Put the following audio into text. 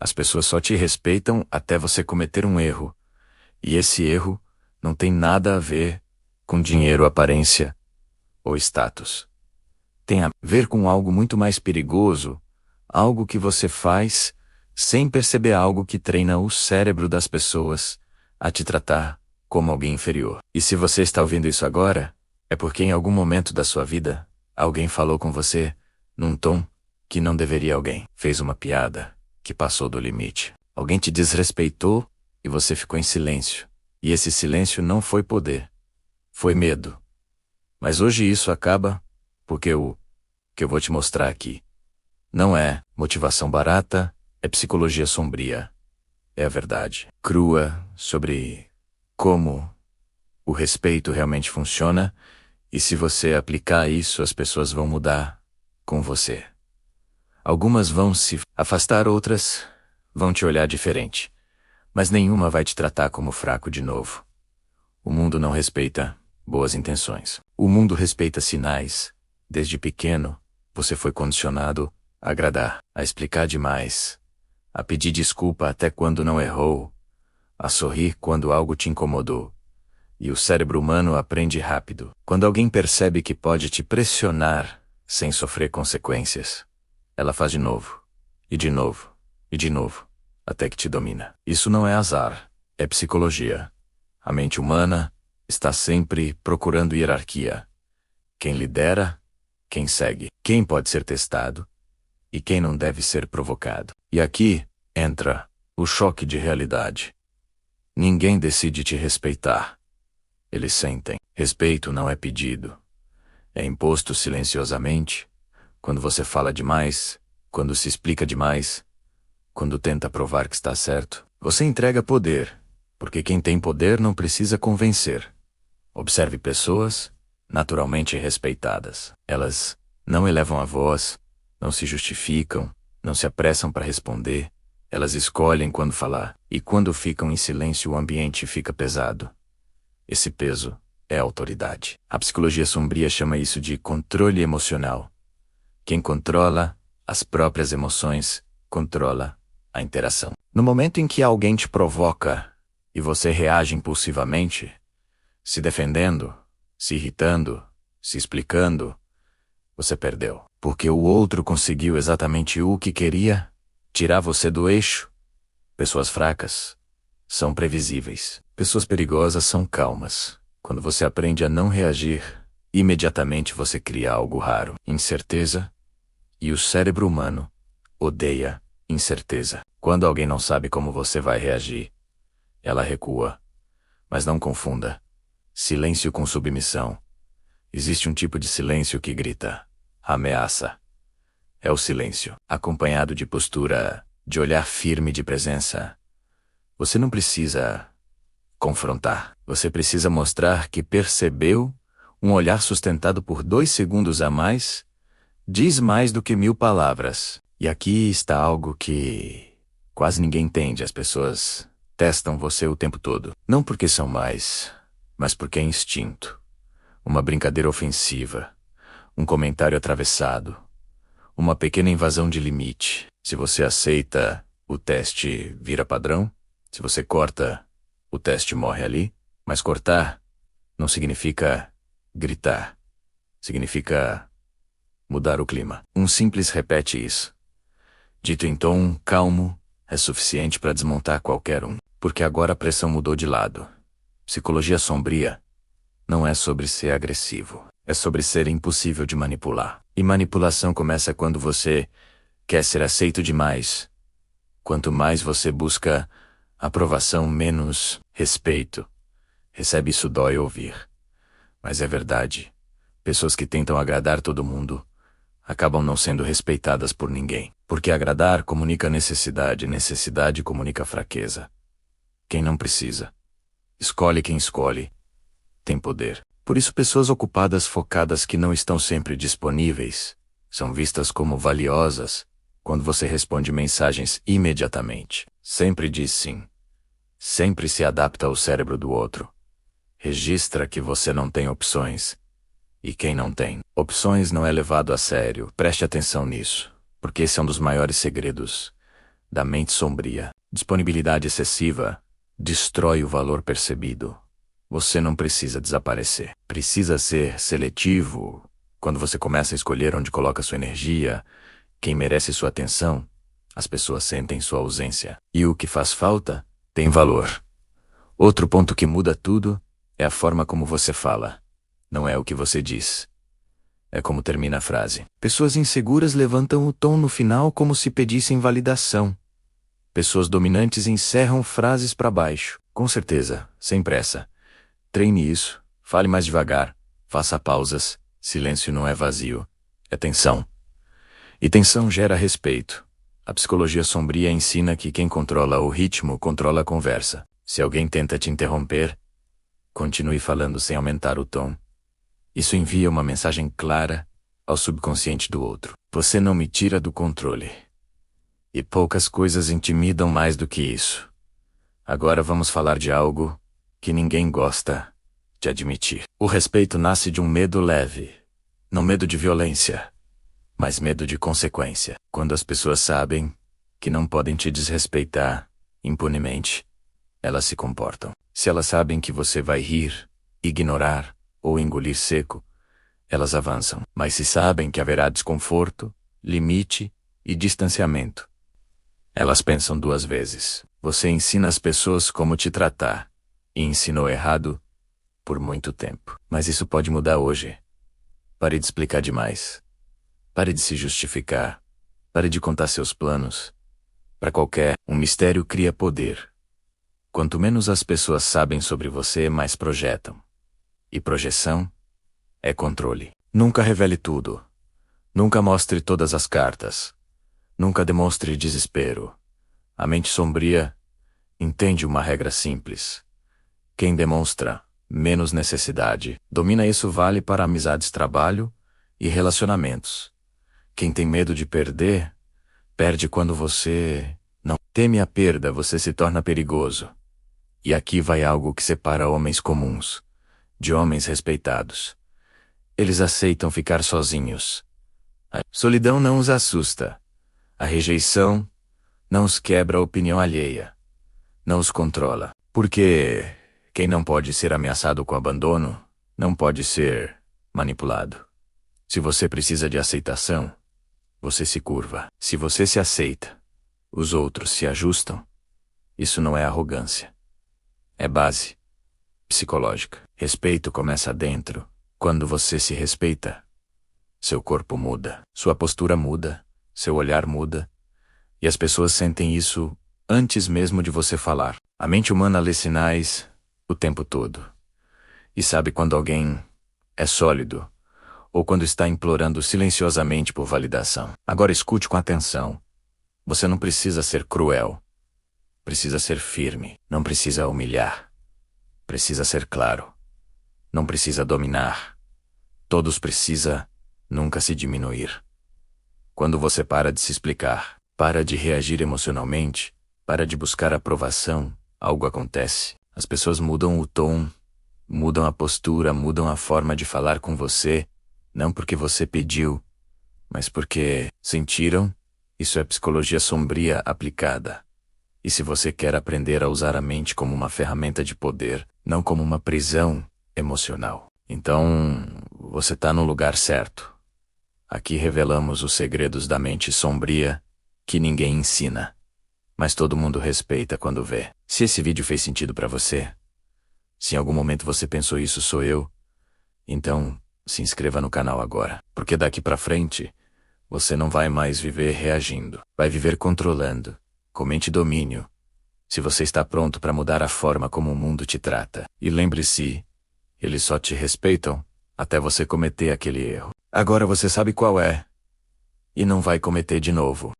As pessoas só te respeitam até você cometer um erro. E esse erro não tem nada a ver com dinheiro, aparência ou status. Tem a ver com algo muito mais perigoso, algo que você faz sem perceber, algo que treina o cérebro das pessoas a te tratar como alguém inferior. E se você está ouvindo isso agora, é porque em algum momento da sua vida, alguém falou com você num tom que não deveria, alguém fez uma piada que passou do limite. Alguém te desrespeitou e você ficou em silêncio. E esse silêncio não foi poder, foi medo. Mas hoje isso acaba porque o que eu vou te mostrar aqui não é motivação barata, é psicologia sombria. É a verdade crua sobre como o respeito realmente funciona e se você aplicar isso, as pessoas vão mudar com você. Algumas vão se afastar, outras vão te olhar diferente, mas nenhuma vai te tratar como fraco de novo. O mundo não respeita boas intenções. O mundo respeita sinais. Desde pequeno, você foi condicionado a agradar, a explicar demais, a pedir desculpa até quando não errou, a sorrir quando algo te incomodou. E o cérebro humano aprende rápido. Quando alguém percebe que pode te pressionar sem sofrer consequências, ela faz de novo, e de novo, e de novo, até que te domina. Isso não é azar, é psicologia. A mente humana está sempre procurando hierarquia. Quem lidera, quem segue, quem pode ser testado e quem não deve ser provocado. E aqui entra o choque de realidade. Ninguém decide te respeitar. Eles sentem. Respeito não é pedido. É imposto silenciosamente, quando você fala demais, quando se explica demais, quando tenta provar que está certo. Você entrega poder, porque quem tem poder não precisa convencer. Observe pessoas naturalmente respeitadas. Elas não elevam a voz, não se justificam, não se apressam para responder. Elas escolhem quando falar, e quando ficam em silêncio o ambiente fica pesado. Esse peso é autoridade. A psicologia sombria chama isso de controle emocional. Quem controla as próprias emoções, controla a interação. No momento em que alguém te provoca e você reage impulsivamente, se defendendo, se irritando, se explicando, você perdeu. Porque o outro conseguiu exatamente o que queria, tirar você do eixo. Pessoas fracas são previsíveis. Pessoas perigosas são calmas. Quando você aprende a não reagir, imediatamente você cria algo raro, incerteza, e o cérebro humano odeia incerteza. Quando alguém não sabe como você vai reagir, ela recua. Mas não confunda silêncio com submissão. Existe um tipo de silêncio que grita, ameaça. É o silêncio, acompanhado de postura, de olhar firme, de presença. Você não precisa confrontar. Você precisa mostrar que percebeu. Um olhar sustentado por 2 segundos a mais diz mais do que 1000 palavras. E aqui está algo que quase ninguém entende. As pessoas testam você o tempo todo. Não porque são mais, mas porque é instinto. Uma brincadeira ofensiva, um comentário atravessado, uma pequena invasão de limite. Se você aceita, o teste vira padrão. Se você corta, o teste morre ali. Mas cortar não significa gritar. Significa mudar o clima. Um simples repete isso. Dito em tom calmo, é suficiente para desmontar qualquer um. Porque agora a pressão mudou de lado. Psicologia sombria não é sobre ser agressivo. É sobre ser impossível de manipular. E manipulação começa quando você quer ser aceito demais. Quanto mais você busca aprovação, menos respeito. Recebe, isso dói ouvir. Mas é verdade. Pessoas que tentam agradar todo mundo acabam não sendo respeitadas por ninguém. Porque agradar comunica necessidade, necessidade comunica fraqueza. Quem não precisa, escolhe quem escolhe, tem poder. Por isso pessoas ocupadas, focadas, que não estão sempre disponíveis, são vistas como valiosas quando você responde mensagens imediatamente. Sempre diz sim. Sempre se adapta ao cérebro do outro. Registra que você não tem opções. E quem não tem opções não é levado a sério. Preste atenção nisso, porque esse é um dos maiores segredos da mente sombria. Disponibilidade excessiva destrói o valor percebido. Você não precisa desaparecer. Precisa ser seletivo. Quando você começa a escolher onde coloca sua energia, quem merece sua atenção, as pessoas sentem sua ausência. E o que faz falta tem valor. Outro ponto que muda tudo é a forma como você fala. Não é o que você diz. É como termina a frase. Pessoas inseguras levantam o tom no final como se pedissem validação. Pessoas dominantes encerram frases para baixo. Com certeza, sem pressa. Treine isso. Fale mais devagar. Faça pausas. Silêncio não é vazio. É tensão. E tensão gera respeito. A psicologia sombria ensina que quem controla o ritmo controla a conversa. Se alguém tenta te interromper, continue falando sem aumentar o tom. Isso envia uma mensagem clara ao subconsciente do outro. Você não me tira do controle. E poucas coisas intimidam mais do que isso. Agora vamos falar de algo que ninguém gosta de admitir. O respeito nasce de um medo leve. Não medo de violência, mas medo de consequência. Quando as pessoas sabem que não podem te desrespeitar impunemente, elas se comportam. Se elas sabem que você vai rir, ignorar ou engolir seco, elas avançam. Mas se sabem que haverá desconforto, limite e distanciamento, elas pensam duas vezes. Você ensina as pessoas como te tratar, e ensinou errado por muito tempo. Mas isso pode mudar hoje. Pare de explicar demais. Pare de se justificar. Pare de contar seus planos. Para um mistério cria poder. Quanto menos as pessoas sabem sobre você, mais projetam. E projeção é controle. Nunca revele tudo. Nunca mostre todas as cartas. Nunca demonstre desespero. A mente sombria entende uma regra simples. Quem demonstra menos necessidade. Domina. Isso vale para amizades, trabalho e relacionamentos. Quem tem medo de perder, perde quando você não teme a perda, você se torna perigoso. E aqui vai algo que separa homens comuns de homens respeitados. Eles aceitam ficar sozinhos. A solidão não os assusta. A rejeição não os quebra a opinião alheia. Não os controla. Porque quem não pode ser ameaçado com abandono, não pode ser manipulado. Se você precisa de aceitação, você se curva. Se você se aceita, os outros se ajustam. Isso não é arrogância. É base psicológica. Respeito começa dentro. Quando você se respeita, seu corpo muda, sua postura muda, seu olhar muda, e as pessoas sentem isso antes mesmo de você falar. A mente humana lê sinais o tempo todo. E sabe quando alguém é sólido ou quando está implorando silenciosamente por validação. Agora escute com atenção. Você não precisa ser cruel. Precisa ser firme. Não precisa humilhar. Precisa ser claro. Não precisa dominar. Todos precisa nunca se diminuir. Quando você para de se explicar, para de reagir emocionalmente, para de buscar aprovação, algo acontece. As pessoas mudam o tom, mudam a postura, mudam a forma de falar com você, não porque você pediu, mas porque sentiram. Isso é psicologia sombria aplicada. E se você quer aprender a usar a mente como uma ferramenta de poder, não como uma prisão emocional, então você está no lugar certo. Aqui revelamos os segredos da mente sombria que ninguém ensina, mas todo mundo respeita quando vê. Se esse vídeo fez sentido para você, se em algum momento você pensou isso sou eu, então se inscreva no canal agora, porque daqui pra frente você não vai mais viver reagindo, vai viver controlando, com mente domínio. Se você está pronto para mudar a forma como o mundo te trata, e lembre-se, eles só te respeitam até você cometer aquele erro. Agora você sabe qual é, e não vai cometer de novo.